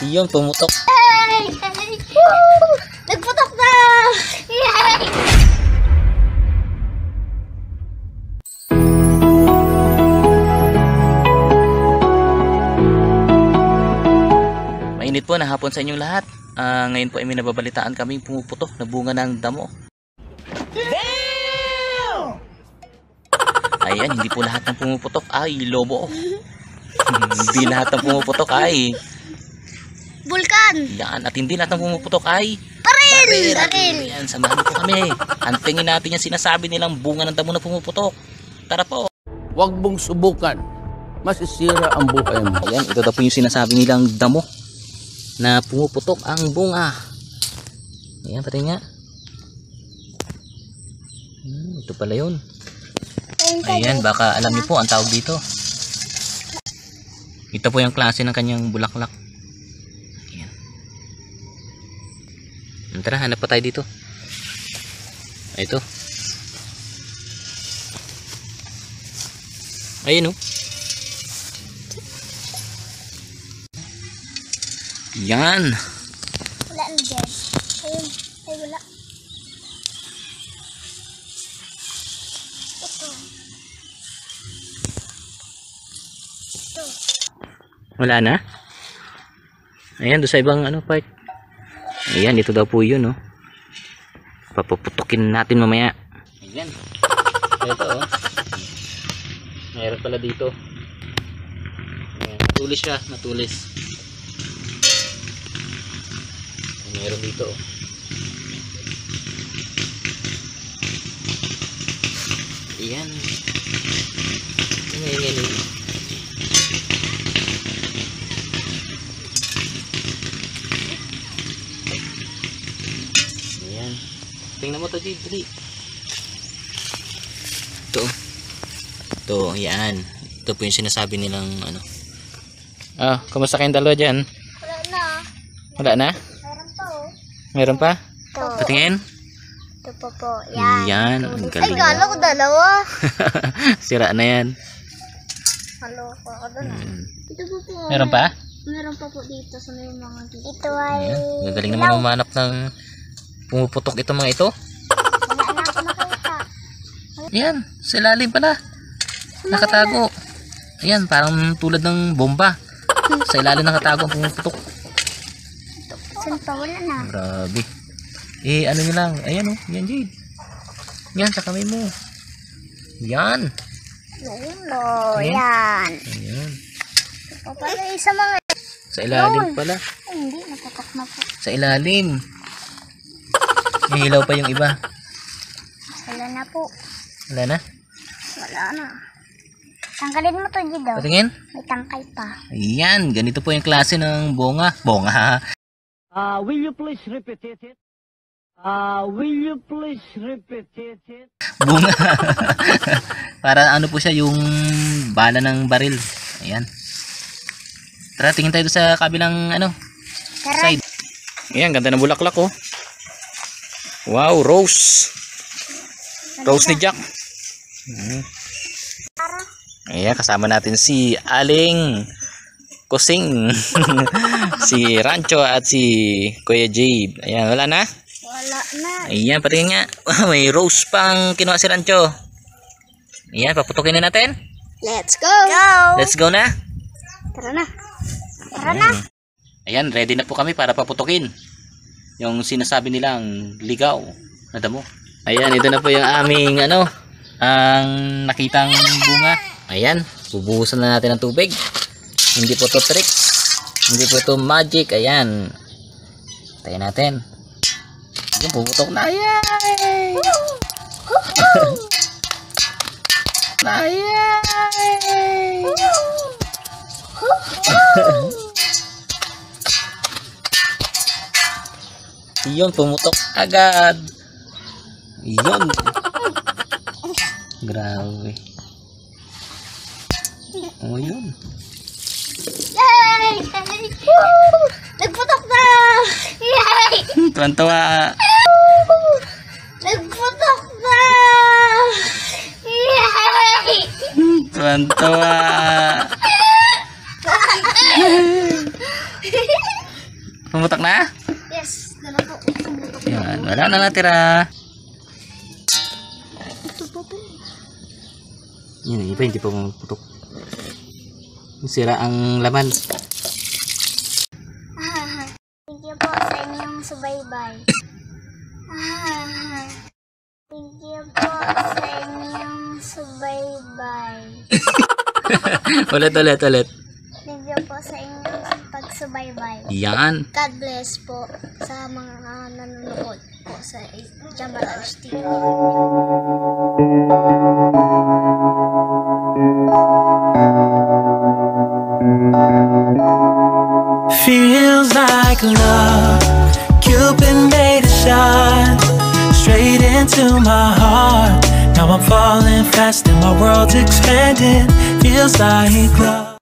Yun, pumutok. Yay! Woo! Nagputok na! Yay! Mainit po na hapon sa inyong lahat. Ngayon po ay may nababalitaan kaming pumuputok na bunga ng damo. Ayan, hindi po lahat ng pumuputok ay lobo. Hindi lahat ng pumuputok ay Bulkan! yan, at hindi lahat ng pumuputok ay Baril! Yan, samahan po kami. Antingin natin yung sinasabi nilang bunga ng damo na pumuputok. Tara po. Huwag mong subukan. Masisira ang buhay mo. Ayan, ito daw po yung sinasabi nilang damo na pumuputok ang bunga. Ayan, pati nga. Ito pala yun. Ayan, baka alam niyo po ang tawag dito. Ito po yung klase ng kanyang bulaklak. Ayan. Tara, hanap pa tayo dito. Ito. Ayan, oh. Yan. Wala na dyan. Ayun. Ay, wala. Ito. Ito. Wala na? Ayan, doon sa ibang part. Ayan, ito daw po yun, oh. Papuputukin natin mamaya. Ayan. Ito, oh. Mayroon pala dito. Ayan, matulis siya, matulis. Mayroon dito, oh. Ayan. Ayan. Ayan. Tingnan mo to, Jidri. Ito, yan. Ito po yung sinasabi nilang ano. Kamusta kayong dalawa dyan? Wala na. Wala na? Meron pa, oh. Meron pa? Ito. Patingin? Ito po. Yan. Yan, ang Ay, galing. gala ko dalawa. Sira na yan. Halo ko ako doon. Ito po. Meron pa? Meron pa po dito sa may mga dito. Ito ay... Ayan. Galing naman umanap ng pumuputok ito mga ito. Wala na ako makita. Yan, sa ilalim pala. Nakatago. Ayan, parang tulad ng bomba. Sa ilalim nakatago ang pumuputok. Saan pa? Wala na. Grabe. Ano nyo lang. Ayan, oh. Yan, Jade. Yan, sa kamay mo. Yan. Ulo. Yan. Ayan. Ito pala sa mga... Sa ilalim pala. Ay, hindi. Naputok na po. Sa ilalim. May ilaw pa yung iba. Wala na po. Wala na? Wala na. Tanggalin mo to, Gido. Patingin? May tangkay pa. Ayan, ganito po yung klase ng bunga. Bunga. Will you please repeat it? Will you please repeat it? Bunga. Para ano po siya, yung bala ng baril. Ayan. Tara, tingin tayo sa kabilang Tara. side. Ayan, ganda ng bulaklak, oh. Wow, rose. Rose ni Jack. Ayan, kasama natin si Aling Kusing. Si Rancho at si Kuya Jade. Ayan, wala na? Wala na. Ayan, patingin nga. May rose pang kinuha si Rancho. Ayan, paputukin na natin. Let's go. Go. Let's go na. Tara na. Tara na. Ayan, ready na po kami para paputukin yung sinasabi nilang ligaw na damo. Ayan, ito na po yung aming ang nakitang bunga. Ayan, bubuhusan na natin ng tubig. Hindi po to tricks, hindi po to magic. Ayan, tayo natin. Ayan, puputok na. Ayan. Ayan. Yun, pumutok agad. Yun. Grabe. Oh, yun. Yay! Woo! Nagputok na! Yay! Tuwan-tuwa. Nagputok na! Yay! Tuwan-tuwa. Pumutok na? Yes, ganun po. Tumutok. Yan, wala na natira. Ito po po. Yan, iba hindi pa pumutok. Sira ang laman. Thank you po sa inyong subaybay. Thank you po sa inyong subaybay. ulit. Thank you po sa inyong pagsubaybay. Yan. God bless po sa mga nanonood po sa Jamaraj TV. Feels like love, Cupid made a shot straight into my heart. Now I'm falling fast and my world's expanding. Feels like love.